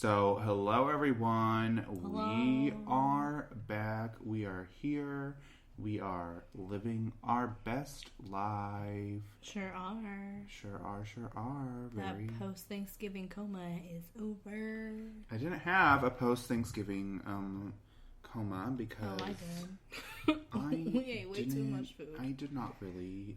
So, hello everyone. Hello. We are back. We are here. We are living our best life. Sure are. Sure are. That post-Thanksgiving coma is over. I didn't have a post-Thanksgiving coma because... Oh, I did. We ate way too much food. I did not really.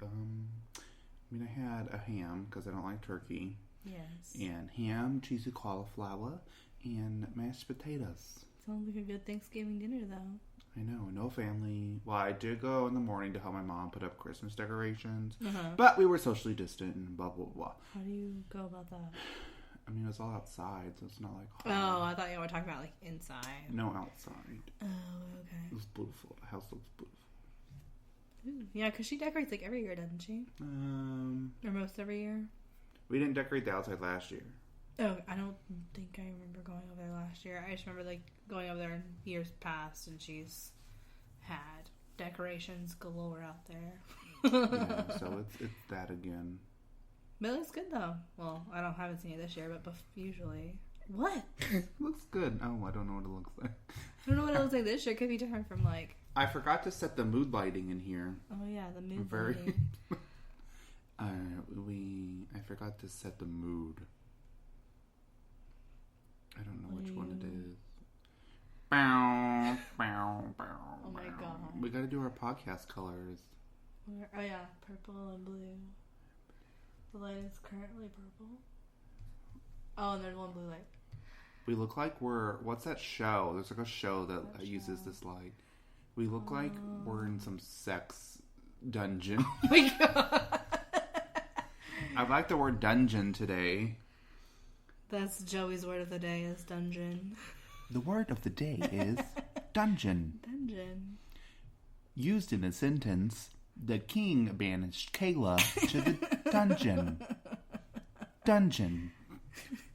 I had a ham because I don't like turkey. Yes. And ham, cheesy cauliflower, and mashed potatoes. Sounds like a good Thanksgiving dinner, though. I know, no family. Well, I did go in the morning to help my mom put up Christmas decorations, but we were socially distant and blah, blah, blah. How do you go about that? I mean, it was all outside, so it's not like... Oh, I thought you were talking about, like, inside. No, outside. Oh, okay. It was beautiful. The house looks beautiful. Ooh, yeah, because she decorates, like, every year, doesn't she? Or most every year? We didn't decorate the outside last year. Oh, I don't think I remember going over there last year. I just remember, like, going over there in years past, and she's had decorations galore out there. Yeah, so it's that again. But it looks good, though. Well, haven't seen it this year, but usually. What? Looks good. Oh, I don't know what it looks like. I don't know what it looks like this year. It could be different from, like... I forgot to set the mood lighting in here. Oh, yeah, the mood lighting. I forgot to set the mood. I don't know which one it is. Bow, bow, bow. Oh my god. We gotta do our podcast colors. Oh yeah, purple and blue. The light is currently purple. Oh, and there's one blue light. We look like what's that show? There's like a show that uses this light. We look like we're in some sex dungeon. Oh my god. I like the word dungeon today. That's Joey's word of the day is dungeon. The word of the day is dungeon. Dungeon. Used in a sentence, the king banished Kayla to the dungeon. Dungeon.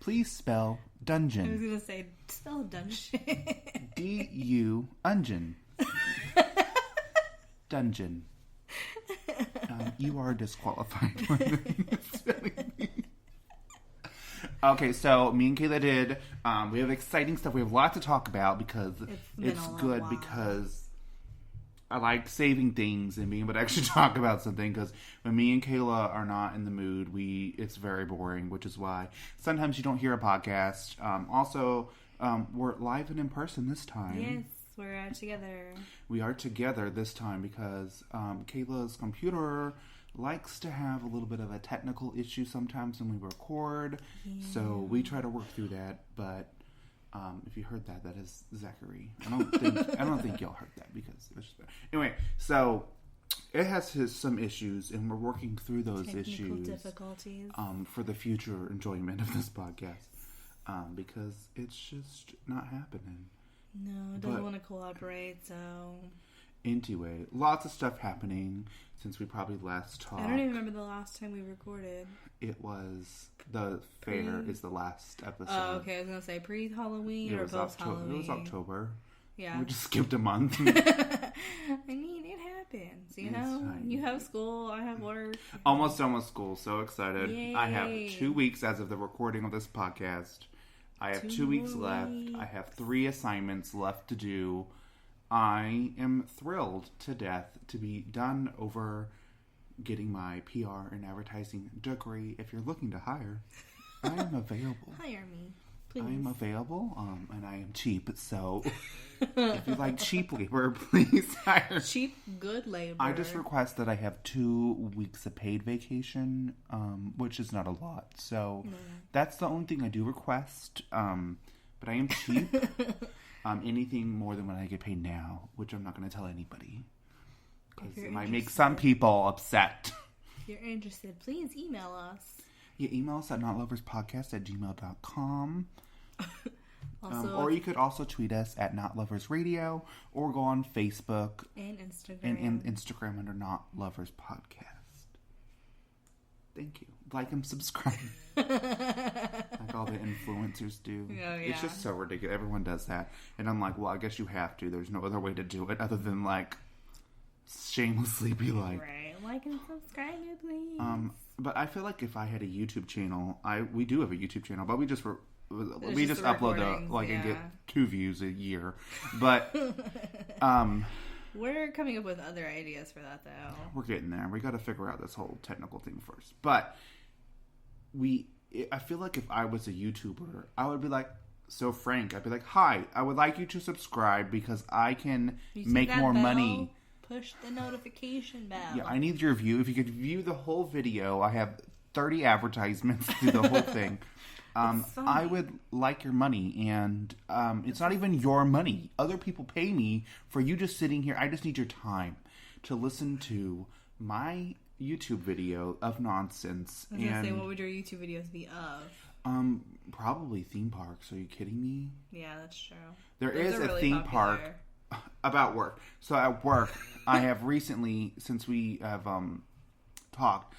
Please spell dungeon. I was going to say, spell dungeon. D-U-Ungin. Dungeon. You are disqualified for spelling bee. Okay, so me and Kayla did. We have exciting stuff. We have a lot to talk about because it's good because I like saving things and being able to actually talk about something. Because when me and Kayla are not in the mood, it's very boring, which is why sometimes you don't hear a podcast. Also, we're live and in person this time. Yes, we're together. We are together this time because Kayla's computer likes to have a little bit of a technical issue sometimes when we record. Yeah. So we try to work through that, but if you heard that is Zachary. I don't think y'all heard that because it's just, anyway. So it has some issues, and we're working through those technical difficulties for the future enjoyment of this podcast because it's just not happening. No, it doesn't want to collaborate. So anyway, lots of stuff happening since we probably last talked. I don't even remember the last time we recorded. It was the fair is the last episode. Oh, okay. I was gonna say pre-Halloween or post-Halloween. It was October. Yeah, we just skipped a month. I mean, it happens. You know, you have school, I have work. Almost done with school. So excited! Yay. I have 2 weeks as of the recording of this podcast. I have 2 weeks left. I have 3 assignments left to do. I am thrilled to death to be done over getting my PR and advertising degree. If you're looking to hire, I am available. Hire me, please. I am available, and I am cheap. So if you like cheap labor, please hire. Cheap, good labor. I just request that I have 2 weeks of paid vacation, which is not a lot. So that's the only thing I do request. But I am cheap. Anything more than what I get paid now, which I'm not going to tell anybody. Because it might make some people upset. If you're interested, please email us. Yeah, email us at notloverspodcast@gmail.com. Or you could also tweet us at notloversradio or go on Facebook and Instagram. And Instagram under Not Lovers Podcast. Thank you. Like and subscribe. Like all the influencers do. Oh, yeah. It's just so ridiculous. Everyone does that. And I'm like, well, I guess you have to. There's no other way to do it other than, like, shamelessly be like... Right. Like and subscribe, please. But I feel like if I had a YouTube channel... We do have a YouTube channel, but we just we just upload and get 2 views a year. But we're coming up with other ideas for that, though. We're getting there. We got to figure out this whole technical thing first. But I feel like if I was a YouTuber, I would be like, so Frank, I'd be like, hi, I would like you to subscribe because I can make more money. Push the notification bell. Yeah, I need your view. If you could view the whole video, I have 30 advertisements through the whole thing. I would like your money, and it's not even your money. Other people pay me for you just sitting here. I just need your time to listen to my YouTube video of nonsense. I was going to say, what would your YouTube videos be of? Probably theme parks. Are you kidding me? Yeah, that's true. There is a theme park about work. So at work, I have recently, since we have talked,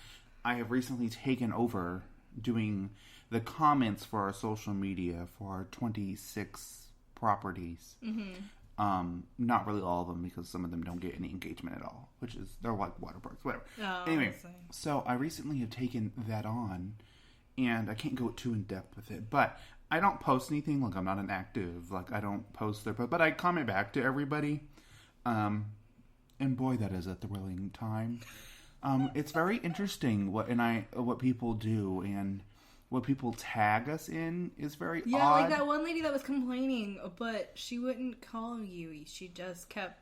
I have recently taken over doing the comments for our social media for our 26 properties. Mm-hmm. Not really all of them because some of them don't get any engagement at all, which is, they're like water parks, whatever. Oh, anyway, so I recently have taken that on, and I can't go too in depth with it, but I don't post anything. Like, I'm not an active, like, I don't post there, but I comment back to everybody. And boy, that is a thrilling time. It's very interesting what people do, and what people tag us in is very odd. Yeah, like that one lady that was complaining, but she wouldn't call you. She just kept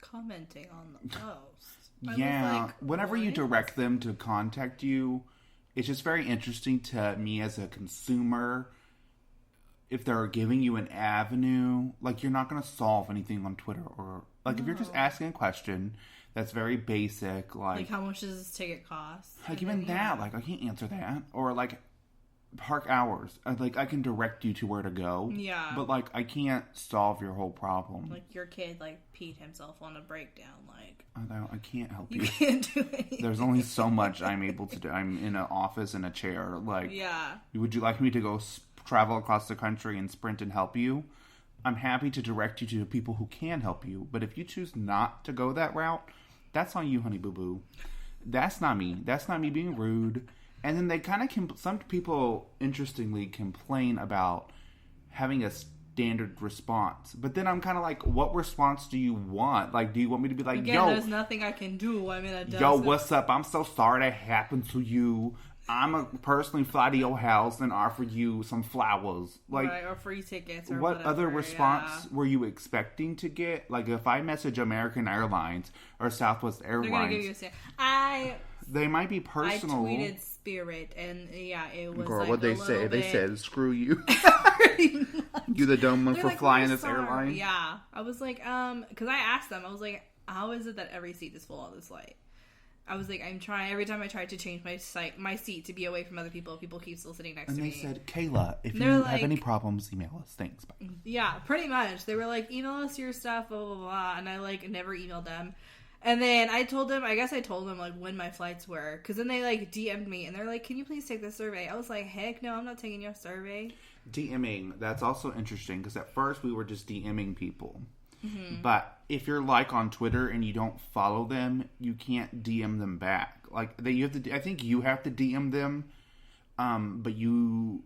commenting on the post. Yeah, whenever you direct them to contact you, it's just very interesting to me as a consumer. If they're giving you an avenue, like, you're not going to solve anything on Twitter, or like if you're just asking a question that's very basic, like how much does this ticket cost? Like, even that, like, I can't answer that. Or like park hours, like, I can direct you to where to go. Yeah, but like, I can't solve your whole problem. Like, your kid peed himself on a breakdown. Like, I can't help you. You can't do anything. There's only so much I'm able to do. I'm in an office in a chair. Like, yeah. Would you like me to go travel across the country and sprint and help you? I'm happy to direct you to people who can help you. But if you choose not to go that route, that's on you, honey boo boo. That's not me. That's not me being rude. And then they kind of some people, interestingly, complain about having a standard response. But then I'm kind of like, what response do you want? Like, do you want me to be like, again, yo, there's nothing I can do. I mean, yo, what's up? I'm so sorry that happened to you. I'm a personally fly to your house and offer you some flowers, like, right, or free tickets, or what whatever. Other response were you expecting to get? Like, if I message American Airlines or Southwest Airlines, they're gonna give you they might be personal. I tweeted Spirit, and yeah, it was. Girl, like what'd they say? They said, "Screw you." You the dumb one for like, flying this airline. Yeah, I was like, because I asked them, I was like, how is it that every seat is full on this flight? I was like, I'm trying. Every time I tried to change my seat to be away from other people, people keep still sitting next to me. And they said, Kayla, if you have any problems, email us. Thanks. Bye. Yeah, pretty much. They were like, email us your stuff, blah, blah, blah. And I, never emailed them. And then I told them, when my flights were. Because then they, DM'd me. And they're like, can you please take the survey? I was like, heck no, I'm not taking your survey. DMing, that's also interesting. Because at first we were just DMing people. Mm-hmm. But if you're on Twitter and you don't follow them, you can't DM them back. You have to. I think you have to DM them. But if you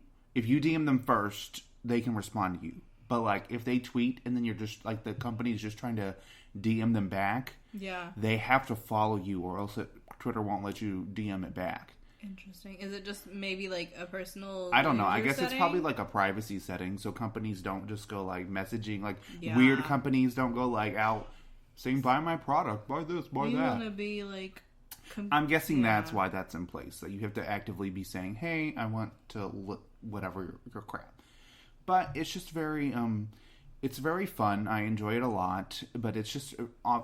DM them first, they can respond to you. But if they tweet and then you're just the company is just trying to DM them back, yeah, they have to follow you, or else Twitter won't let you DM it back. Interesting. Is it just maybe a personal? I don't know. I guess setting? It's probably a privacy setting, so companies don't just go messaging. Weird companies don't go out saying, "Buy my product, buy this, buy that." You want to be I'm guessing that's why that's in place. That you have to actively be saying, "Hey, I want to whatever your crap." But it's just very it's very fun. I enjoy it a lot, but it's just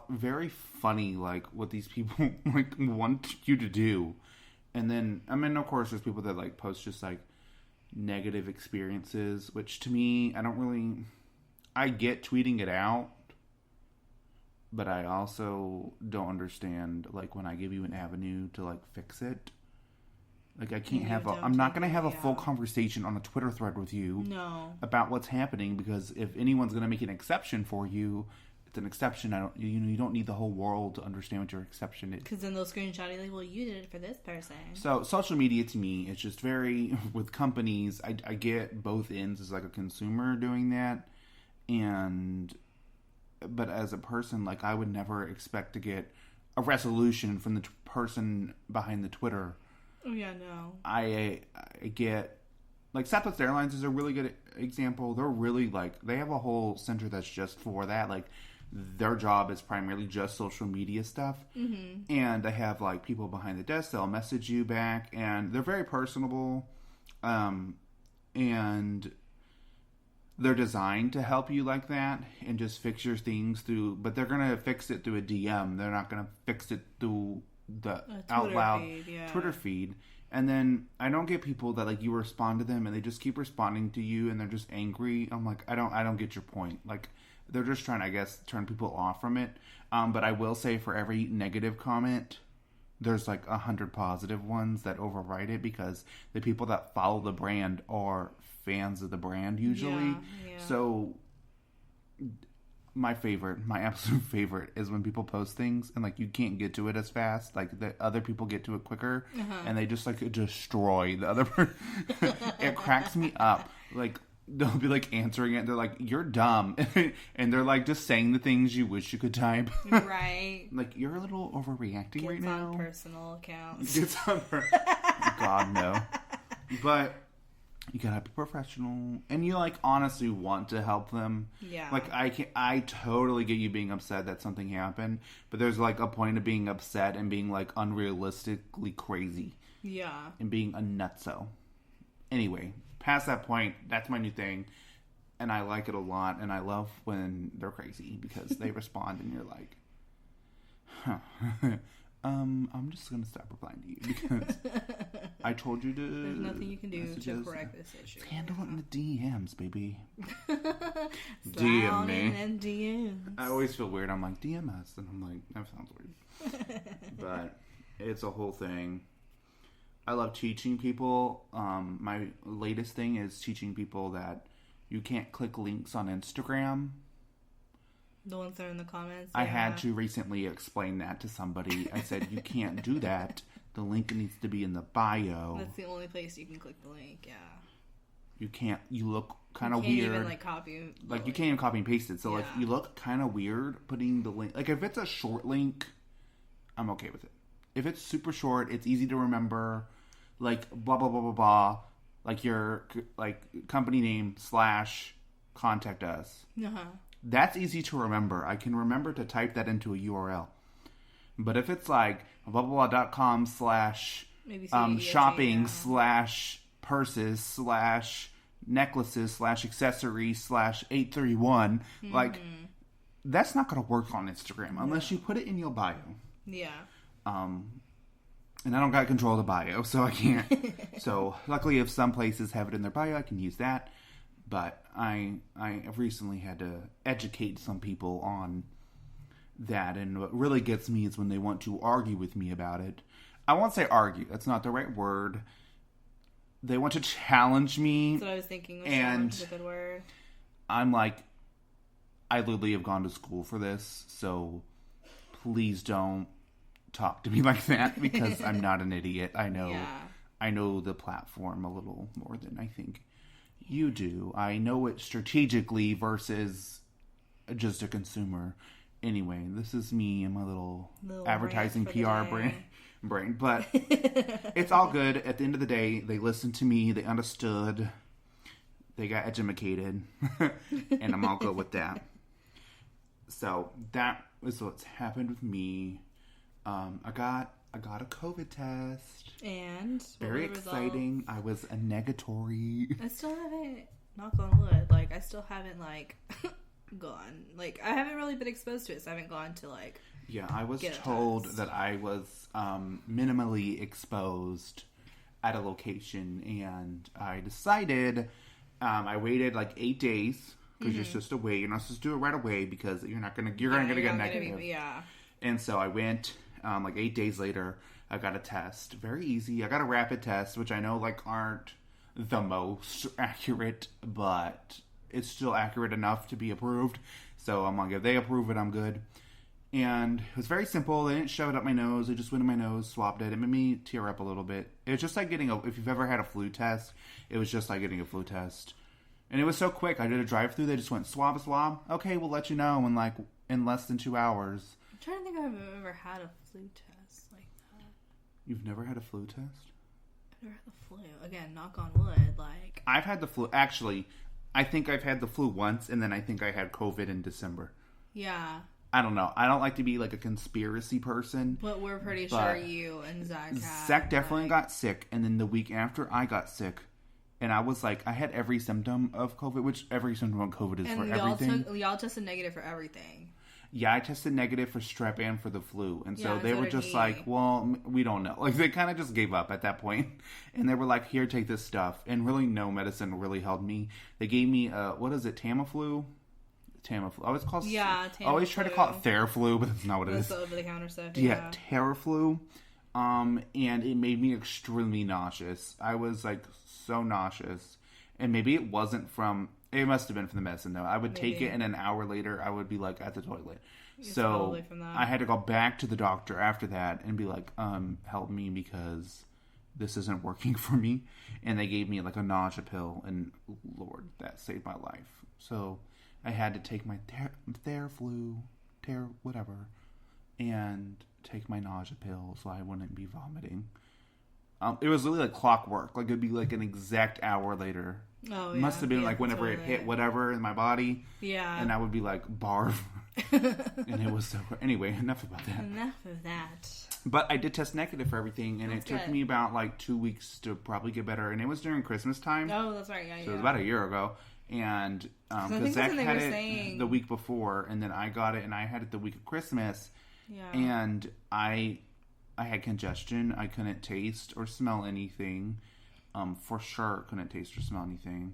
very funny, what these people want you to do. And then, of course, there's people that, post just, negative experiences, which, to me, I get tweeting it out, but I also don't understand, when I give you an avenue to, fix it. I can't I'm not going to have a full conversation on a Twitter thread with you about what's happening, because if anyone's going to make an exception for you, it's an exception. You don't need the whole world to understand what your exception is. Because then they'll screenshot you like, well, you did it for this person. So social media to me, it's just very, with companies, I get both ends as like a consumer doing that. But as a person, like I would never expect to get a resolution from the person behind the Twitter. Oh yeah, no. I get, like Southwest Airlines is a really good example. They're really like, they have a whole center that's just for that. Like their job is primarily just social media stuff. Mm-hmm. And they have like people behind the desk, they'll message you back, and they're very personable. And they're designed to help you like that and just fix your things through, but they're going to fix it through a DM. They're not going to fix it through the out loud Twitter feed. And then I don't get people that like you respond to them and they just keep responding to you and they're just angry. I'm like, I don't get your point. Like they're just trying to, I guess, turn people off from it. But I will say for every negative comment, there's like 100 positive ones that override it because the people that follow the brand are fans of the brand usually. Yeah. So my absolute favorite is when people post things and like you can't get to it as fast, like the other people get to it quicker, and they just like destroy the other person. It cracks me up. Like they'll be like answering it, they're like, you're dumb, and they're like just saying the things you wish you could type. Right. Like you're a little overreacting right now. On personal accounts. God no. But you gotta be professional, and you like honestly want to help them. Yeah. Like I totally get you being upset that something happened, but there's like a point of being upset and being like unrealistically crazy. Yeah. And being a nutso. Anyway, past that point, that's my new thing, and I like it a lot, and I love when they're crazy because they respond, and you're like, huh. I'm just gonna stop replying to you because I told you to. There's nothing you can do to correct this issue. Handle it in the DMs, baby. DM me. And DMs. I always feel weird. I'm like DMs, and I'm like, that sounds weird. But it's a whole thing. I love teaching people. My latest thing is teaching people that you can't click links on Instagram. The ones that are in the comments. I had to recently explain that to somebody. I said, you can't do that. The link needs to be in the bio. That's the only place you can click the link, yeah. You can't, you look kind of weird. You can't even, like, copy. Like, you can't even copy and paste it. So, like, you look kind of weird putting the link. Like, if it's a short link, I'm okay with it. If it's super short, it's easy to remember. Like, blah, blah, blah, blah, blah. Like, your, like, company name / contact us. Uh-huh. That's easy to remember. I can remember to type that into a URL. But if it's like blah.com / shopping / purses / necklaces / accessories / 831, like that's not going to work on Instagram unless you put it in your bio. Yeah. And I don't got control of the bio, so I can't. So luckily, if some places have it in their bio, I can use that. But I have recently had to educate some people on that. And what really gets me is when they want to argue with me about it. I won't say argue. That's not the right word. They want to challenge me. That's what I was thinking. Challenge is a good word. I'm like, I literally have gone to school for this. So please don't talk to me like that because I'm not an idiot. I know the platform a little more than I think you do. I know it strategically versus just a consumer. Anyway, this is me and my little advertising PR brain. But it's all good. At the end of the day, they listened to me. They understood. They got educated. And I'm all good with that. So that is what's happened with me. I got a COVID test. And? Very exciting. I was a negatory. I still haven't, knock on wood, like, I still haven't, like, gone. Like, I haven't really been exposed to it, so I haven't gone to, like, yeah, I was told that I was minimally exposed at a location, and I decided, I waited, like, 8 days, because you're supposed to wait. You're not supposed to do it right away, because you're gonna get negative. Yeah. And so I went, like 8 days later, I got a test. Very easy. I got a rapid test, which I know like aren't the most accurate, but it's still accurate enough to be approved. So I'm like, if they approve it, I'm good. And it was very simple. They didn't shove it up my nose. They just went in my nose, swabbed it. It made me tear up a little bit. It was just like getting if you've ever had a flu test, it was just like getting a flu test. And it was so quick. I did a drive-through. They just went swab, swab. Okay, we'll let you know in less than 2 hours. I'm trying to think if I've ever had a flu test like that. You've never had a flu test? I've never had the flu. Again, knock on wood. Like, I've had the flu. Actually, I think I've had the flu once, and then I think I had COVID in December. Yeah. I don't know. I don't like to be like a conspiracy person. But we're pretty sure you and Zach had. Zach definitely got sick, and then the week after, I got sick. And I was like, I had every symptom of COVID, which every symptom of COVID is for everything. Y'all tested negative for everything. Yeah, I tested negative for strep and for the flu. And so Yeah, they so were did just he. like, well, we don't know. Like, they kind of just gave up at that point. And they were like, here, take this stuff. And really, no medicine really helped me. They gave me, what is it, Tamiflu? Tamiflu. I always call Tamiflu. I always try to call it Theraflu, but that's not what it is. That's the over-the-counter stuff. Yeah, Teraflu. And it made me extremely nauseous. I was like so nauseous. And maybe it wasn't from, it must have been from the medicine though. I would take it and an hour later I would be like at the toilet. It's so probably from that. I had to go back to the doctor after that and be like, help me because this isn't working for me. And they gave me like a nausea pill and Lord, that saved my life. So I had to take my Theraflu, whatever, and take my nausea pill so I wouldn't be vomiting. It was really like clockwork. Like it'd be like an exact hour later. Oh, It must have been like whenever it hit whatever in my body. Yeah. And I would be like, barf. And it was so... Anyway, enough about that. Enough of that. But I did test negative for everything. And That's it took good. me about like 2 weeks to probably get better. And it was during Christmas time. Oh, that's right. Yeah, So it was about a year ago. And I because think Zach that's what they had were it saying. the week before. And then I got it and I had it the week of Christmas. Yeah. And I had congestion. I couldn't taste or smell anything. For sure, couldn't taste or smell anything.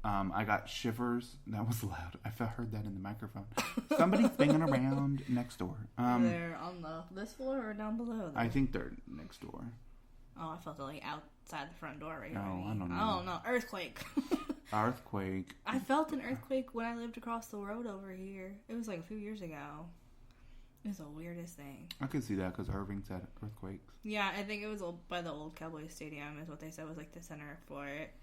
I got shivers. That was loud. I heard that in the microphone. Somebody's banging around next door. They're on this floor or down below? I think they're next door. Oh, I felt it like outside the front door right now. Oh, I don't know. Oh, no. Earthquake. Earthquake. I felt an earthquake when I lived across the road over here. It was like a few years ago. It was the weirdest thing. I could see that because Irving's had earthquakes. Yeah, I think it was by the old Cowboys Stadium is what they said was like the center for it.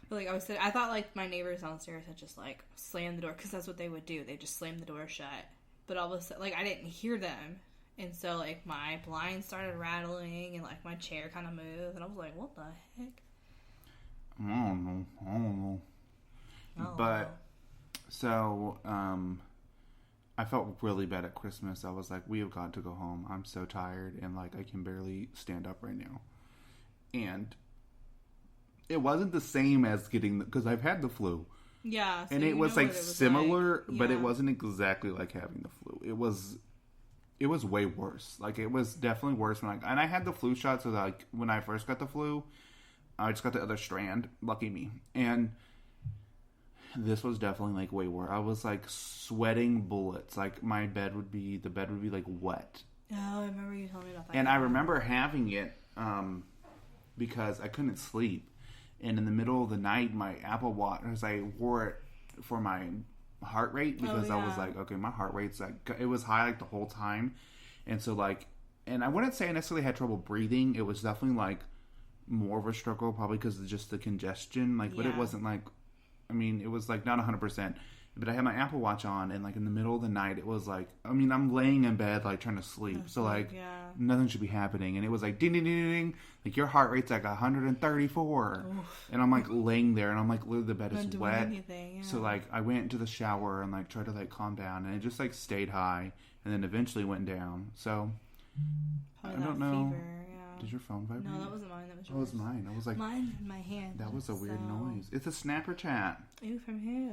But like I thought like my neighbors downstairs had just like slammed the door because that's what they would do. They just slammed the door shut. But all of a sudden, like I didn't hear them, and so like my blinds started rattling and like my chair kind of moved, and I was like, "What the heck?" I don't know. Oh. But so I felt really bad at Christmas. I was like, we have got to go home. I'm so tired and like I can barely stand up right now. And it wasn't the same as getting because I've had the flu. Yeah, so and it was like similar, like. but Yeah. it wasn't exactly like having the flu. It was way worse. Like it was definitely worse when and I had the flu shot. So like when I first got the flu, I just got the other strand. Lucky me. And this was definitely like way worse. I was like sweating bullets. Like the bed would be like wet. Oh, I remember you telling me about that. And I remember having it because I couldn't sleep. And in the middle of the night, my Apple Watch, as I wore it for my heart rate because I was like, okay, my heart rate's like, it was high like the whole time. And so like, and I wouldn't say I necessarily had trouble breathing. It was definitely like more of a struggle probably because of just the congestion. Like, but it wasn't like, I mean, it was like not 100%. But I had my Apple Watch on, and like in the middle of the night, it was like, I mean, I'm laying in bed like trying to sleep, so like nothing should be happening, and it was like ding ding ding ding, like your heart rate's like 134, and I'm like laying there, and I'm like, literally the bed is wet, so like I went into the shower and like tried to like calm down, and it just like stayed high, and then eventually went down. So probably I don't know. Fever, Did your phone vibrate? No, that wasn't mine. That was yours. Oh, it was mine. I was like, mine in my hand. That was a weird noise. It's a snapper chat. Ooh, from who?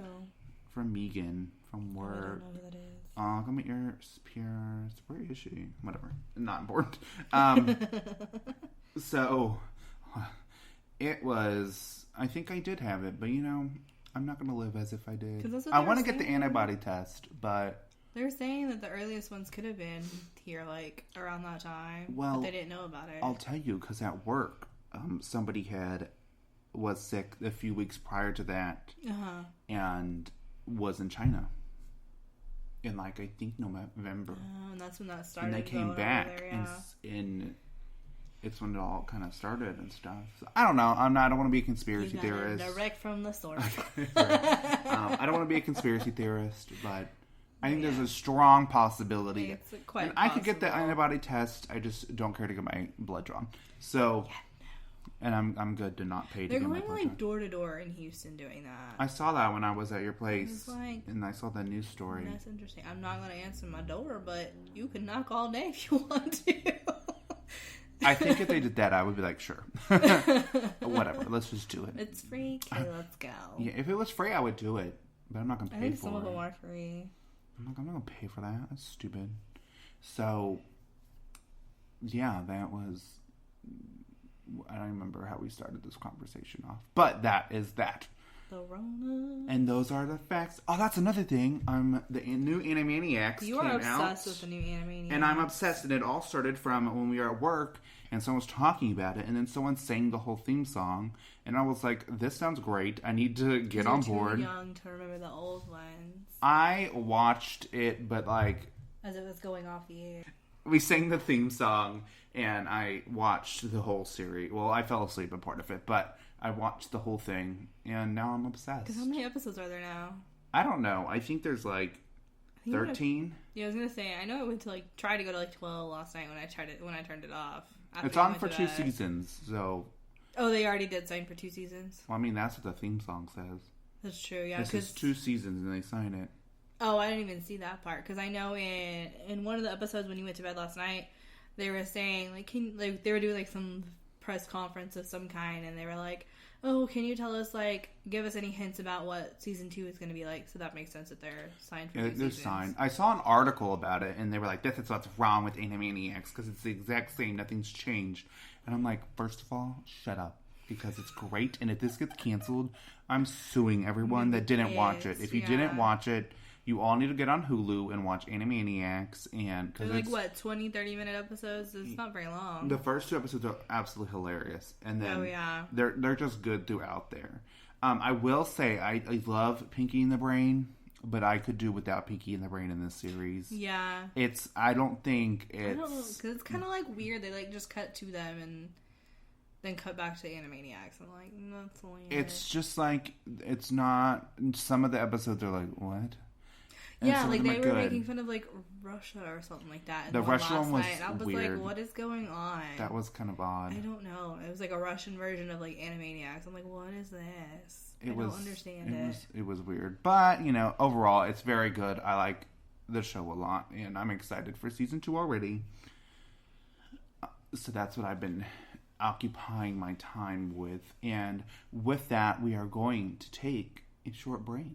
From Megan from work. I don't know who that is. Come at your peers. Where is she? Whatever. Not important. So it was. I think I did have it, but you know, I'm not gonna live as if I did. I want to get the antibody test, but they're saying that the earliest ones could have been here, like around that time. Well, but they didn't know about it. I'll tell you, because at work, somebody was sick a few weeks prior to that. and was in China in like I think November. Oh, and that's when that started. And they came back, there, yeah. and it's when it all kind of started and stuff. So, I don't know. I don't want to be a conspiracy theorist. Direct from the source. I don't want to be a conspiracy theorist, but I think there's a strong possibility. It's quite and I could get the antibody test. I just don't care to get my blood drawn. So, and I'm good to not pay to They're get my going blood like drawn. door to door in Houston doing that. I saw that when I was at your place, like, and I saw the news story. That's interesting. I'm not going to answer my door, but you can knock all day if you want to. I think if they did that, I would be like, sure. Whatever, let's just do it. It's free, okay, let's go. Yeah, if it was free, I would do it. But I'm not going to pay for it. I think some of them are free. I'm not going to pay for that. That's stupid. So, yeah, that was... I don't remember how we started this conversation off. But that is that. The Rona. And those are the facts. Oh, that's another thing. The new Animaniacs You came are obsessed out, with the new Animaniacs. and I'm obsessed. And it all started from when we were at work, and someone was talking about it, and then someone sang the whole theme song, and I was like, "This sounds great. I need to get on board." You're too young to remember the old ones. I watched it, but like as it was going off the air. We sang the theme song, and I watched the whole series. Well, I fell asleep in part of it, but I watched the whole thing, and now I'm obsessed. Because how many episodes are there now? I don't know. I think there's like 13. Yeah, I was gonna say. I know it went to like try to go to like 12 last night when I turned it off. It's on for 2 seasons, so. Oh, they already did sign for 2 seasons. Well, I mean, that's what the theme song says. That's true. Yeah, it says 2 seasons, and they sign it. Oh, I didn't even see that part because I know in one of the episodes when you went to bed last night, they were saying they were doing like some press conference of some kind, and they were like, "Oh, can you tell us give us any hints about what season 2 is going to be like?" So that makes sense that they're signed for 2 seasons. They're signed. I saw an article about it, and they were like, "This is what's wrong with Animaniacs because it's the exact same. Nothing's changed." And I'm like, first of all, shut up. Because it's great, and if this gets canceled, I'm suing everyone that didn't watch it. If you didn't watch it, you all need to get on Hulu and watch Animaniacs. And they're 20-30 minute episodes. It's not very long. The first 2 episodes are absolutely hilarious, and then they're just good throughout there. I will say I love Pinky and the Brain, but I could do without Pinky and the Brain in this series. Yeah, I don't think it's because it's kind of weird. They just cut to them and then cut back to Animaniacs. I'm like, that's weird. It's just it's not. Some of the episodes are like, what? And yeah, they were making fun of Russia or something like that. The Russia one was and I was weird. like, what is going on? That was kind of odd. I don't know. It was like a Russian version of Animaniacs. I'm like, what is this? I don't understand it. It was weird, but overall, it's very good. I like the show a lot, and I'm excited for season 2 already. So that's what I've been occupying my time with, and with that, we are going to take a short break.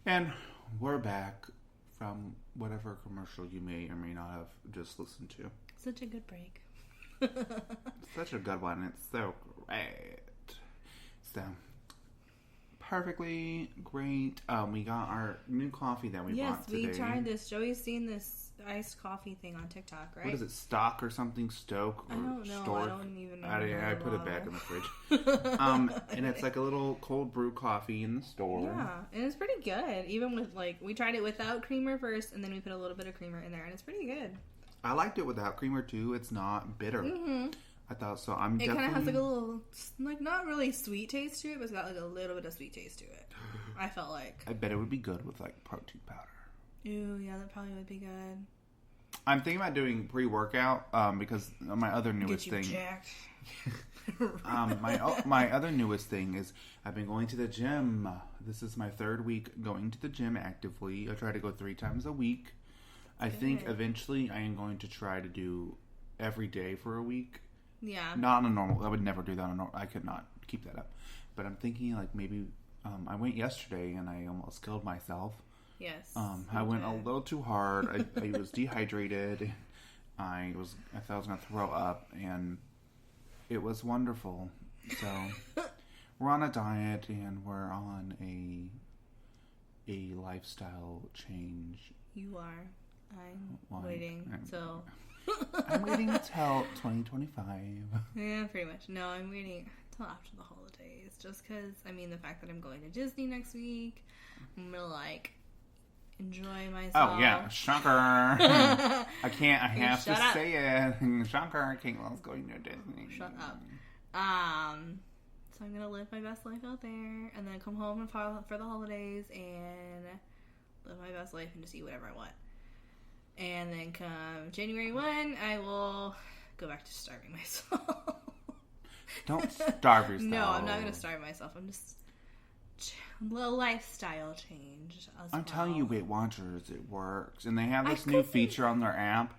And we're back from whatever commercial you may or may not have just listened to. Such a good break. Such a good one. It's so great. So, perfectly great. We got our new coffee that we bought today. Yes, we tried this. Joey's seen this iced coffee thing on TikTok, right? What is it? Stock or something? Stoke? Or I don't know. Stork? I don't even know. I put it back in the fridge. And it's like a little cold brew coffee in the store. Yeah, and it's pretty good. Even with we tried it without creamer first, and then we put a little bit of creamer in there, and it's pretty good. I liked it without creamer too. It's not bitter. Mm-hmm. I thought so. It kind of has a little, not really sweet taste to it, but it's got a little bit of sweet taste to it. I felt like. I bet it would be good with protein powder. Ooh, yeah, that probably would be good. I'm thinking about doing pre-workout because my other newest thing. Jacked. My other newest thing is I've been going to the gym. This is my 3rd week going to the gym actively. I try to go 3 times a week. I think eventually I am going to try to do every day for a week. Yeah. Not on a normal. I would never do that on a normal. I could not keep that up. But I'm thinking like maybe I went yesterday and I almost killed myself. Yes. I went a little too hard. I was dehydrated. I thought I was gonna throw up, and it was wonderful. So we're on a diet and we're on a lifestyle change. You are. I'm waiting till. I'm waiting until 2025. Yeah, pretty much. No, I'm waiting till after the holidays. Just because, I mean, the fact that I'm going to Disney next week, I'm gonna like enjoy myself. Oh yeah, shocker! I have to say it. Shocker! Kayla's going to Disney. Shut up. So I'm gonna live my best life out there, and then come home for the holidays and live my best life and just eat whatever I want. And then come January 1, I will go back to starving myself. Don't starve yourself. No, I'm not gonna starve myself. I'm just a little lifestyle change. I'm telling you, Weight Watchers, it works, and they have this new feature on their app.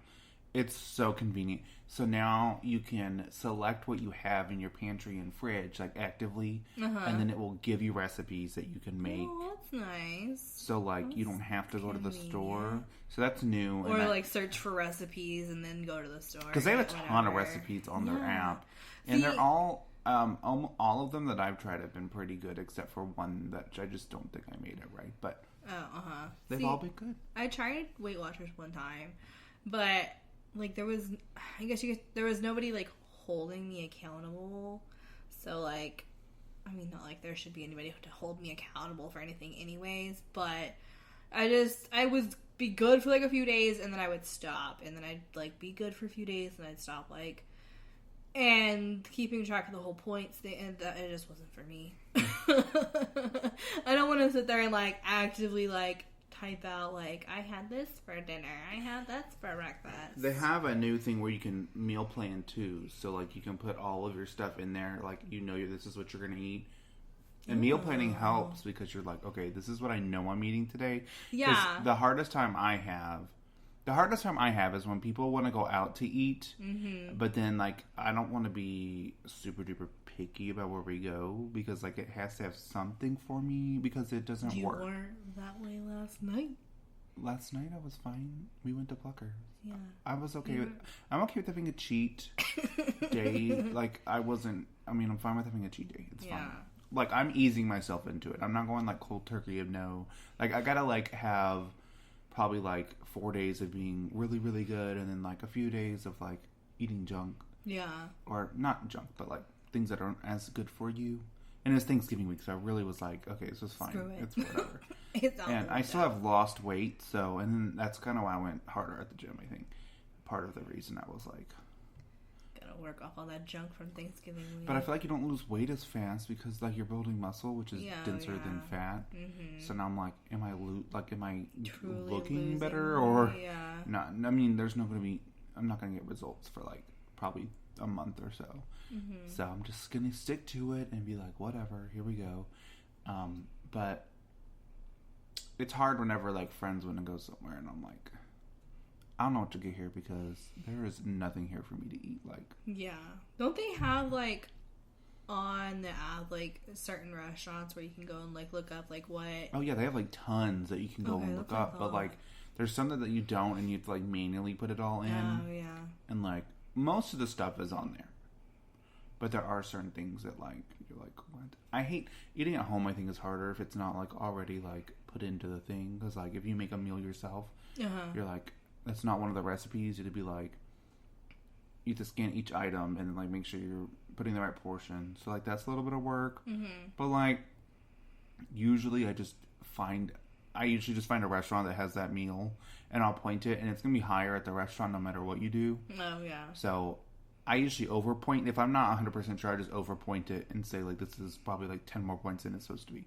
It's so convenient. So now you can select what you have in your pantry and fridge, like actively, and then it will give you recipes that you can make. Oh, that's nice. So like you don't have to go to the store. So that's new. Or like search for recipes and then go to the store. Because they have a ton of recipes on their app, and they're all of them that I've tried have been pretty good, except for one that I just don't think I made it right. But they've all been good. I tried Weight Watchers one time, but like there was nobody like holding me accountable. So like, I mean, not like there should be anybody to hold me accountable for anything anyways, but I would be good for like a few days and then I would stop, and then I'd like be good for a few days and I'd stop, like, and keeping track of the whole points, and that it just wasn't for me. I don't want to sit there and like actively like type out like I had this for dinner, I had that for breakfast. They have a new thing where you can meal plan too, so like you can put all of your stuff in there, like this is what you're gonna eat. And meal planning helps because you're like, okay, this is what I know I'm eating today. Yeah. The hardest time I have is when people want to go out to eat, but then like I don't want to be super duper picky about where we go because like it has to have something for me because it doesn't work. You weren't that way last night. Last night I was fine. We went to Plucker. Yeah. I was okay with. I'm okay with having a cheat day. Like I'm fine with having a cheat day. It's fine. Like I'm easing myself into it. I'm not going like cold turkey of no. Like I gotta like have probably like 4 days of being really, really good, and then like a few days of like eating junk. Yeah. Or not junk, but like things that aren't as good for you. And it's Thanksgiving week, so I really was like, okay, this is fine. Screw it. It's whatever. And I still have lost weight, so, and then that's kind of why I went harder at the gym, I think. Part of the reason I was like, gotta work off all that junk from Thanksgiving week. But I feel like you don't lose weight as fast because like you're building muscle, which is denser than fat. So now I'm like, am I truly looking losing better or not? I mean, I'm not gonna get results for like probably a month or so. So I'm just gonna stick to it and be like, whatever, here we go. But it's hard whenever like friends want to go somewhere and I'm like, I don't know what to get here because there is nothing here for me to eat. Like, yeah, don't they have like on the app like certain restaurants where you can go and like look up like what? Oh yeah, they have like tons that you can go and look up, but like there's some that you don't, and you have to like manually put it all in. Oh yeah, and like most of the stuff is on there, but there are certain things that like you're like, what? I hate eating at home. I think is harder if it's not like already like put into the thing, because like if you make a meal yourself, you're like, that's not one of the recipes. It'd be like you have to scan each item and then like make sure you're putting the right portion. So like that's a little bit of work. But like usually I usually just find a restaurant that has that meal and I'll point it, and it's gonna be higher at the restaurant no matter what you do. Oh yeah. So I usually overpoint. If I'm not 100% sure, I just overpoint it and say like this is probably like 10 more points than it's supposed to be,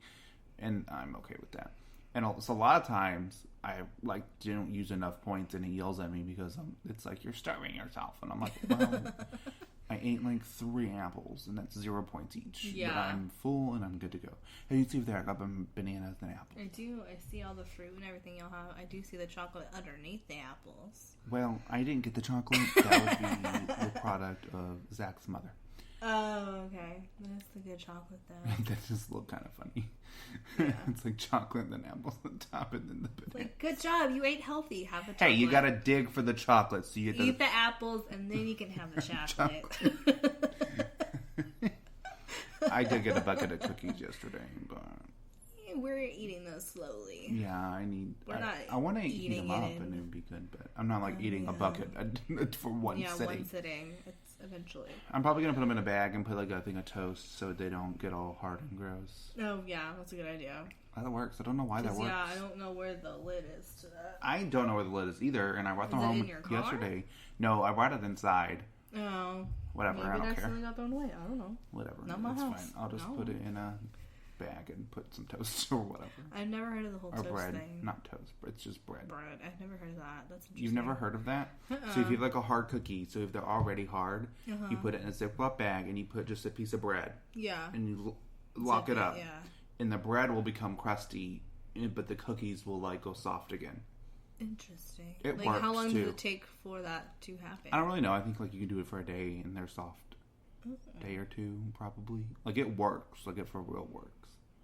and I'm okay with that. And so a lot of times I like don't use enough points, and he yells at me because it's like, you're starving yourself, and I'm like, well, I ate like 3 apples, and that's 0 points each. Yeah, but I'm full and I'm good to go. Hey, you see there, I got bananas and apples. I do. I see all the fruit and everything y'all have. I do see the chocolate underneath the apples. Well, I didn't get the chocolate. That would be the product of Zach's mother. Oh, okay. That's the good chocolate, though. That just look kind of funny. Yeah. It's like chocolate and then apples on top and then the It's banana. like, good job, you ate healthy. Have the chocolate. Hey, you gotta dig for the chocolate. So you eat the apples and then you can have the chocolate. I did get a bucket of cookies yesterday, but we're eating those slowly. yeah, I want to eat them eating up it and it would be good, but I'm not like eating a bucket for one sitting. One sitting. It's eventually. I'm probably gonna put them in a bag and put like a thing of toast so they don't get all hard and gross. Oh yeah, that's a good idea. That works. I don't know why that works. Yeah, I don't know where the lid is to that. I don't know where the lid is either, and I brought them Is it home in your car? yesterday. No, I brought it inside. Oh. Whatever, I don't care. Got thrown away. I don't know. Whatever, Not my it's house. fine. I'll just put it in a bag and put some toast or whatever. I've never heard of the whole or toast bread, thing. not toast. It's just bread. Bread. I've never heard of that. That's interesting. You've never heard of that? So if you have like a hard cookie, so if they're already hard, you put it in a Ziploc bag and you put just a piece of bread. Yeah. And you lock it up. Yeah. And the bread will become crusty, but the cookies will like go soft again. Interesting. It like works how long too. does it take for that to happen? I don't really know. I think like you can do it for a day and they're soft. Day or two, probably. Like it works. Like it for real works.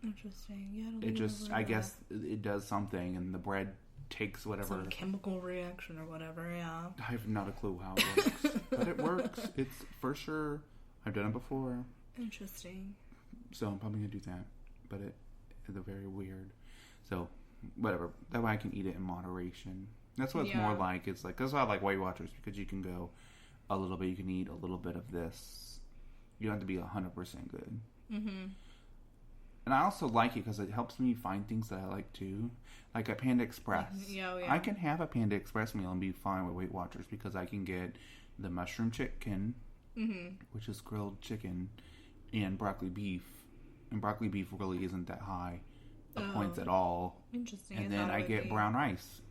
Interesting. Yeah, I don't It think just, I've I heard of guess it does something and the bread takes whatever. some chemical reaction or whatever, yeah. I have not a clue how it works. But it works. It's for sure. I've done it before. Interesting. So I'm probably going to do that. But it's very weird. So, whatever. That way I can eat it in moderation. That's what it's more like. It's like, that's why I like Weight Watchers, because you can go a little bit, you can eat a little bit of this. You don't have to be 100% good. Mm-hmm. And I also like it because it helps me find things that I like too. Like at Panda Express. Yeah. I can have a Panda Express meal and be fine with Weight Watchers because I can get the mushroom chicken, which is grilled chicken, and broccoli beef. And broccoli beef really isn't that high of points at all. Interesting. And then I get brown rice.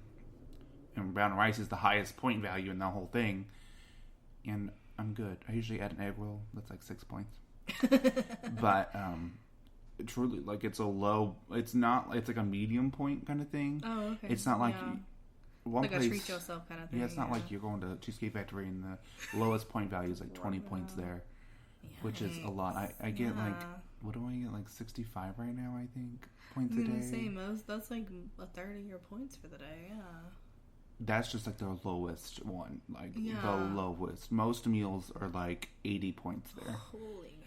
And brown rice is the highest point value in the whole thing. And I'm good. I usually add an egg roll. That's like 6 points. But, truly, like, it's a low, it's like a medium point kind of thing. Oh, okay. It's not like one like place, a treat yourself kind of thing. Yeah, it's not like you're going to Cheesecake Factory and the lowest point value is like 20 points there, which is a lot. I get like, what do I get, like 65 right now, I think, points a day. Same. That's like a third of your points for the day, yeah. That's just like their lowest one, like the lowest. Most meals are like 80 points there. Holy.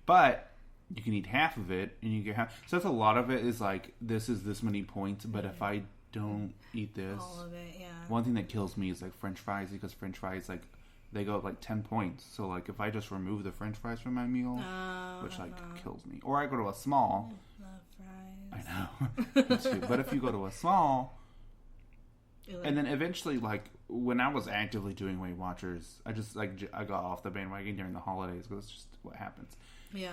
But you can eat half of it, and you get half. So that's a lot of it is like, this is this many points, but if I don't eat this, all of it, yeah. One thing that kills me is like French fries, because French fries, like, they go up like 10 points. So like if I just remove the French fries from my meal, which like kills me, or I go to a small. I love fries. I know. Me too. But if you go to a small, and then eventually, like, when I was actively doing Weight Watchers, I just, like, I got off the bandwagon during the holidays, because it's just what happens. Yeah.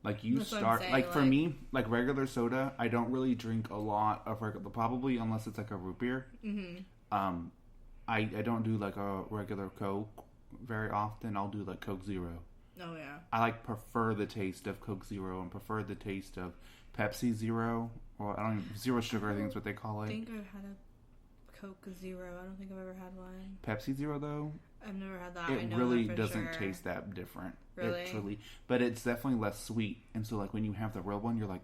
Like, you start, saying, like, for me, like, regular soda, I don't really drink a lot of regular, probably unless it's, like, a root beer. Mm-hmm. I don't do, like, a regular Coke very often. I'll do, like, Coke Zero. Oh, yeah. I, like, prefer the taste of Coke Zero and prefer the taste of Pepsi Zero, or I don't even, zero sugar, I think is what they call it. I think I've had a Coke Zero. I don't think I've ever had one. Pepsi Zero, though? I've never had that. It really doesn't taste that different. Really? It's really, but it's definitely less sweet. And so, like, when you have the real one, you're like,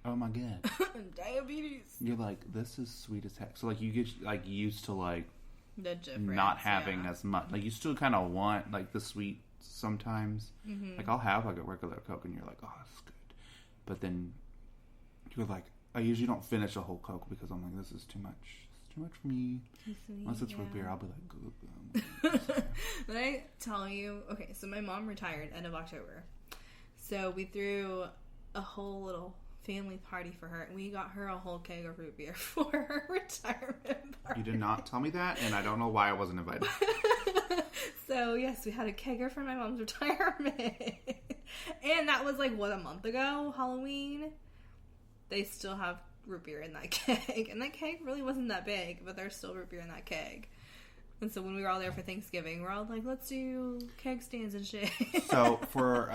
oh my god. Diabetes. You're like, this is sweet as heck. So, like, you get, like, used to, like, the difference, not having as much. Like, you still kind of want, like, the sweet sometimes. Mm-hmm. Like, I'll have, like, a regular Coke, and you're like, oh, it's good. But then you're like, I usually don't finish a whole Coke because I'm like, this is too much. Too much for me. Unless it's root beer, I'll be like, Did I tell you? Okay, so my mom retired end of October. So we threw a whole little family party for her, and we got her a whole keg of root beer for her retirement party. You did not tell me that, and I don't know why I wasn't invited. So, yes, we had a kegger for my mom's retirement. And that was like, what, a month ago? Halloween? They still have root beer in that keg. And that keg really wasn't that big, but there's still root beer in that keg. And so when we were all there for Thanksgiving, we're all like, let's do keg stands and shit. So for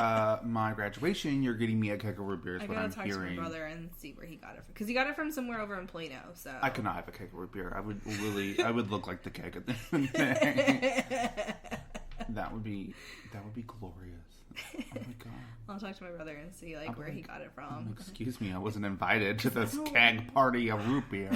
my graduation, you're getting me a keg of root beer is what I'm talk hearing. to my brother and see where he got it from. Because he got it from somewhere over in Plano, so. I could not have a keg of root beer. I would look like the keg at the end of the day. That would be glorious. Oh my god. I'll talk to my brother and see like where he got it from. Excuse me, I wasn't invited to this keg party of root beer.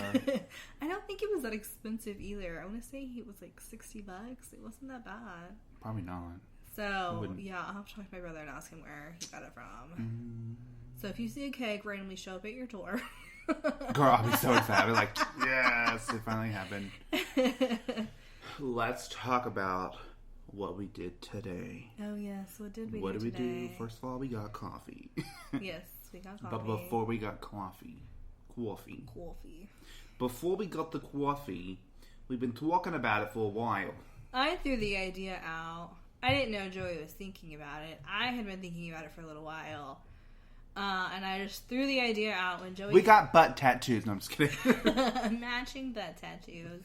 I don't think it was that expensive either. I want to say it was like $60. It wasn't that bad. Probably not. So yeah, I'll have to talk to my brother and ask him where he got it from. So if you see a keg randomly show up at your door, girl, I'll be so excited. I'll be like, yes, it finally happened. Let's talk about what we did today. Oh yes, what did we do today? What did we do? First of all, we got coffee. Yes, we got coffee. But before we got coffee. Before we got the coffee, we've been talking about it for a while. I threw the idea out. I didn't know Joey was thinking about it. I had been thinking about it for a little while. And I just threw the idea out when Joey... We got butt tattoos. No, I'm just kidding. Matching butt tattoos.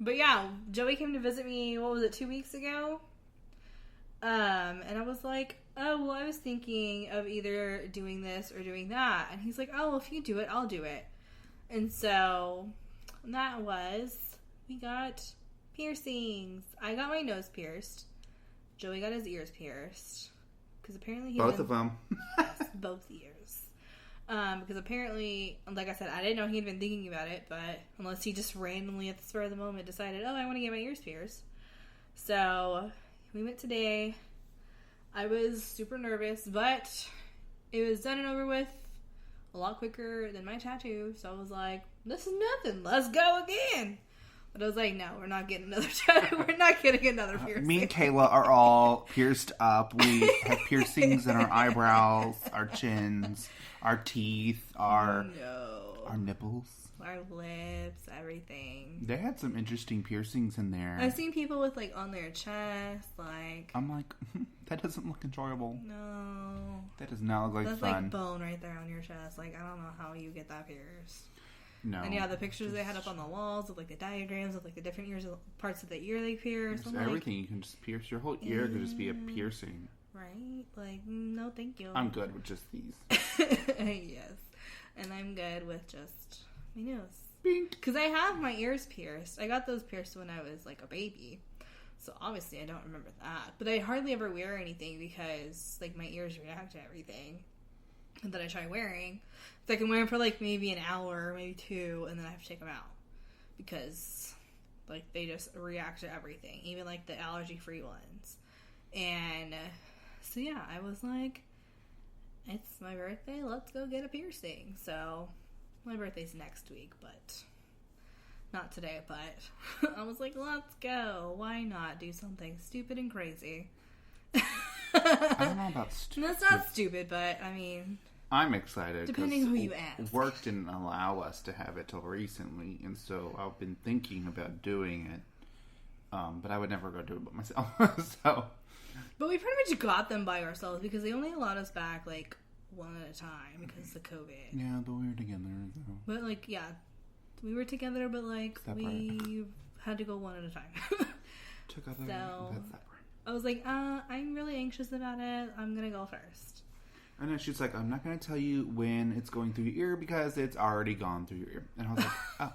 But yeah, Joey came to visit me, what was it, 2 weeks ago? And I was like, oh, well, I was thinking of either doing this or doing that. And he's like, oh, well, if you do it, I'll do it. And so that was, we got piercings. I got my nose pierced. Joey got his ears pierced. Because apparently both of them. Yes, both ears. Because apparently, like I said, I didn't know he had been thinking about it, but unless he just randomly at the spur of the moment decided, oh, I want to get my ears pierced. So we went today. I was super nervous, but it was done and over with a lot quicker than my tattoo. So I was like, this is nothing. Let's go again. But I was like, no, we're not getting another tattoo. We're not getting another piercing. Me and Kayla are all pierced up. We have piercings in our eyebrows, our chins, our teeth, our nipples. Our lips, everything. They had some interesting piercings in there. I've seen people with, like, on their chest, like... I'm like, that doesn't look enjoyable. No. That does not look like That's fun. That's, like, bone right there on your chest. Like, I don't know how you get that pierced. No. And, yeah, the pictures they had up on the walls of, like, the diagrams of, like, the different ears, parts of the ear they pierced. Everything. You can just pierce. Your whole ear could just be a piercing. Right? Like, no, thank you. I'm good with just these. Yes. And I'm good with just... my nose. Because I have my ears pierced. I got those pierced when I was like a baby. So obviously I don't remember that. But I hardly ever wear anything because like my ears react to everything that I try wearing. So I can wear them for like maybe an hour, maybe 2, and then I have to take them out. Because like they just react to everything. Even like the allergy free ones. And so yeah, I was like, it's my birthday, let's go get a piercing. So my birthday's next week, but not today, but I was like, let's go. Why not do something stupid and crazy? I don't know about stupid. That's not stupid, but I mean... I'm excited. Depending who you ask. Work didn't allow us to have it till recently, and so I've been thinking about doing it, but I would never go do it by myself. So, but we pretty much got them by ourselves because they only allowed us back, like, one at a time because of COVID. Yeah, but we were together, though. But, like, yeah, we were together, but, like, we had to go one at a time. Together, so, that's separate. I was like, I'm really anxious about it. I'm gonna go first. And then she's like, I'm not going to tell you when it's going through your ear because it's already gone through your ear. And I was like, oh.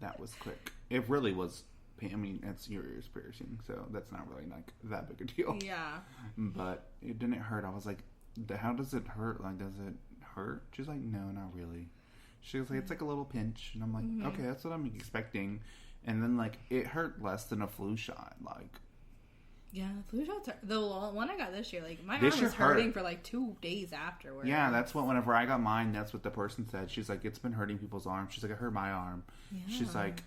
That was quick. It really was. I mean, it's your ears piercing, so that's not really, like, that big a deal. Yeah. But it didn't hurt. I was like, how does it hurt? Like, does it hurt? She's like, no, not really. She was like, it's like a little pinch. And I'm like, okay, that's what I'm expecting. And then, like, it hurt less than a flu shot. Like, yeah, flu shots are... The one I got this year, like, my arm was hurting for, like, 2 days afterwards. Yeah, that's what... Whenever I got mine, that's what the person said. She's like, it's been hurting people's arms. She's like, it hurt my arm. Yeah. She's like...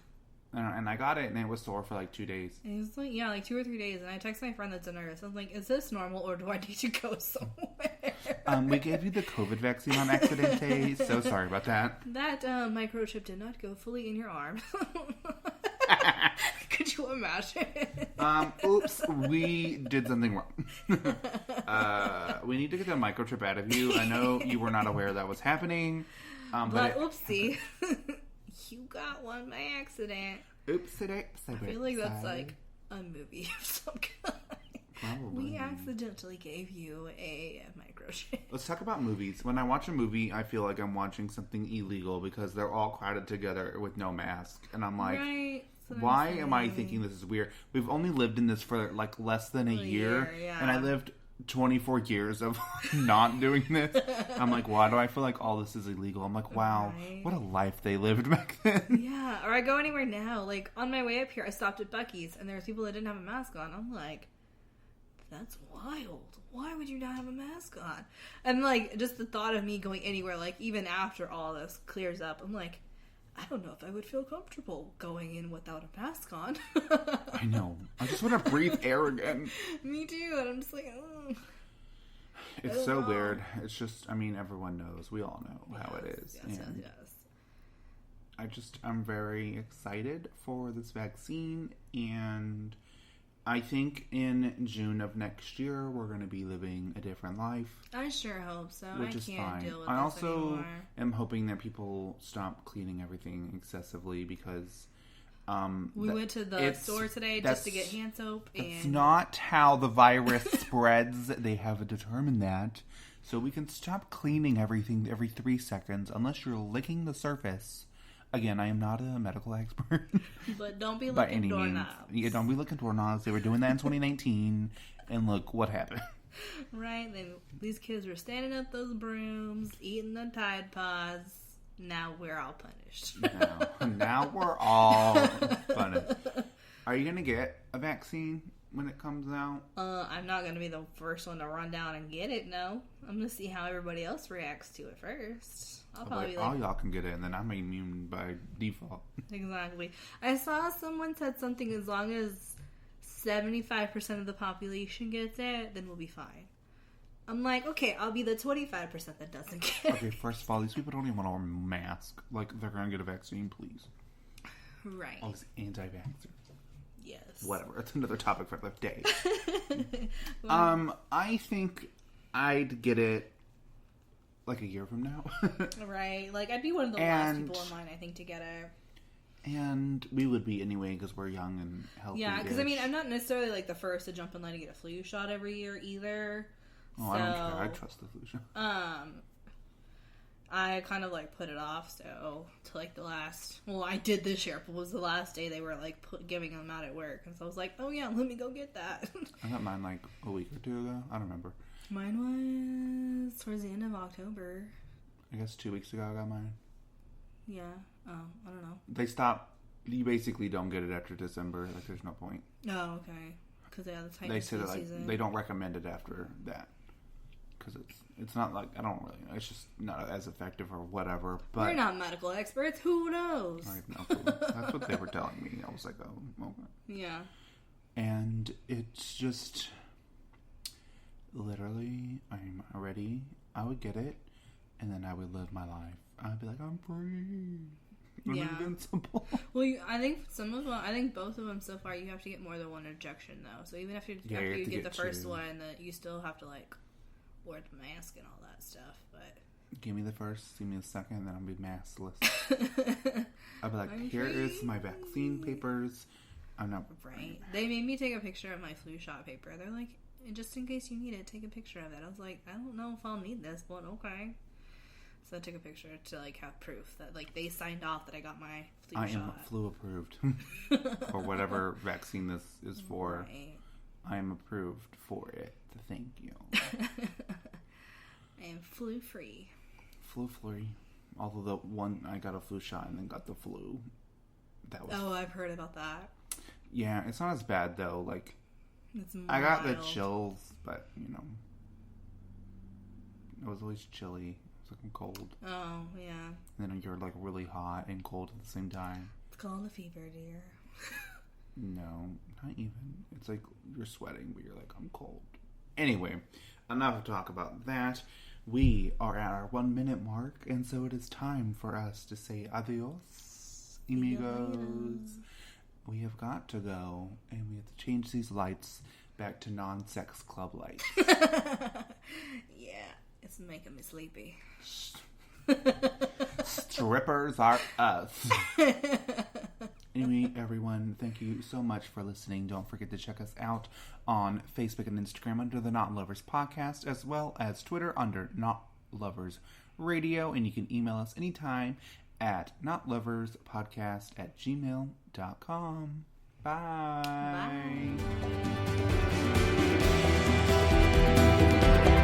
And I got it, and it was sore for, like, 2 days. It was, like, yeah, like, 2 or 3 days. And I texted my friend that's a nurse. I was like, is this normal, or do I need to go somewhere? We gave you the COVID vaccine on accident, so sorry about that. That microchip did not go fully in your arm. Could you imagine? Oops, we did something wrong. We need to get the microchip out of you. I know you were not aware that was happening. But oopsie. You got one by accident. Oopsie. I feel like that's like a movie of some kind. Probably. We accidentally gave you a microchip. Let's talk about movies. When I watch a movie, I feel like I'm watching something illegal because they're all crowded together with no mask. And I'm like, right. what Why I'm am I saying. thinking this is weird? We've only lived in this for like less than a year, yeah. and I lived 24 years of not doing this. I'm like, why do I feel like all this is illegal? I'm like, wow, Right. what a life they lived back then. Yeah, or I go anywhere now. Like, on my way up here, I stopped at Buc-ee's, and there was people that didn't have a mask on. I'm like, that's wild. Why would you not have a mask on? And, like, just the thought of me going anywhere, like, even after all this clears up, I'm like, I don't know if I would feel comfortable going in without a mask on. I know. I just want to breathe air again. Me too, and I'm just like, oh. It's so weird. It's just, I mean, everyone knows. We all know how it is. Yes. I'm very excited for this vaccine, and I think in June of next year we're going to be living a different life. I sure hope so. Which I is can't fine. deal with I this also anymore. am hoping that people stop cleaning everything excessively because We went to the store today just to get hand soap. That's and not how the virus spreads. They have determined that. So we can stop cleaning everything every 3 seconds unless you're licking the surface. Again, I am not a medical expert. But don't be by licking any means. doorknobs. Yeah, don't be licking doorknobs. They were doing that in 2019. And look what happened. Right? These kids were standing up those brooms, eating the Tide Pods. Now we're all punished. Now we're all punished. Are you going to get a vaccine when it comes out? I'm not going to be the first one to run down and get it, no. I'm going to see how everybody else reacts to it first. I'll probably be like, all y'all can get it, and then I'm immune by default. Exactly. I saw someone said something, as long as 75% of the population gets it, then we'll be fine. I'm like, okay, I'll be the 25% that doesn't get it. Okay, first of all, these people don't even want to wear a mask. Like, they're going to get a vaccine, please. Right. All these anti-vaxxers. Yes. Whatever. That's another topic for another day. I think I'd get it like a year from now. Right. Like, I'd be one of the last people in line, I think, to get it. And we would be anyway because we're young and healthy. Yeah, because, I mean, I'm not necessarily, like, the first to jump in line to get a flu shot every year either. Oh, I don't care. I trust the flu shot. I kind of, like, put it off, so, to, like, the last... Well, I did this year, but it was the last day they were, like, giving them out at work. And so I was like, oh, yeah, let me go get that. I got mine, like, a week or two ago. I don't remember. Mine was towards the end of October. I guess 2 weeks ago I got mine. Yeah. I don't know. They stop... You basically don't get it after December. Like, there's no point. Oh, okay. Because they have the They say that, like, season. they don't recommend it after that. Because it's not like... I don't really know. It's just not as effective or whatever. But we're not medical experts. Who knows? I have no clue. That's what they were telling me. I was like, oh, okay. Yeah. And it's just... Literally, I'm ready. I would get it. And then I would live my life. I'd be like, I'm free. I'm invincible. Well, I think some of them, I think both of them so far, you have to get more than one injection though. So even after you get the first one, you still have to like wear the mask and all that stuff. But give me the first, give me the second, and then I'll be maskless. I'll be like, here is my vaccine papers. I'm not right. They made me take a picture of my flu shot paper. They're like, just in case you need it, take a picture of it. I was like, I don't know if I'll need this, but okay. So I took a picture to like have proof that like they signed off that I got my flu shot. I am flu approved. Or whatever vaccine this is for. Right. I am approved for it. Thank you. I am flu free. Flu free. Although the one I got a flu shot and then got the flu. That was. Oh, I've heard about that. Yeah, it's not as bad though. Like it's mild. I got the chills, but you know, it was always chilly. I'm cold. Oh, yeah. And then you're like really hot and cold at the same time. It's called a fever, dear. No, not even. It's like you're sweating, but you're like, I'm cold. Anyway, enough to talk about that. We are at our 1 minute mark, and so it is time for us to say adios, amigos. We have got to go, and we have to change these lights back to non-sex club lights. Yeah. It's making me sleepy. Strippers are us. Anyway, everyone, thank you so much for listening. Don't forget to check us out on Facebook and Instagram under the Not Lovers Podcast, as well as Twitter under Not Lovers Radio. And you can email us anytime at notloverspodcast@gmail.com. Bye. Bye.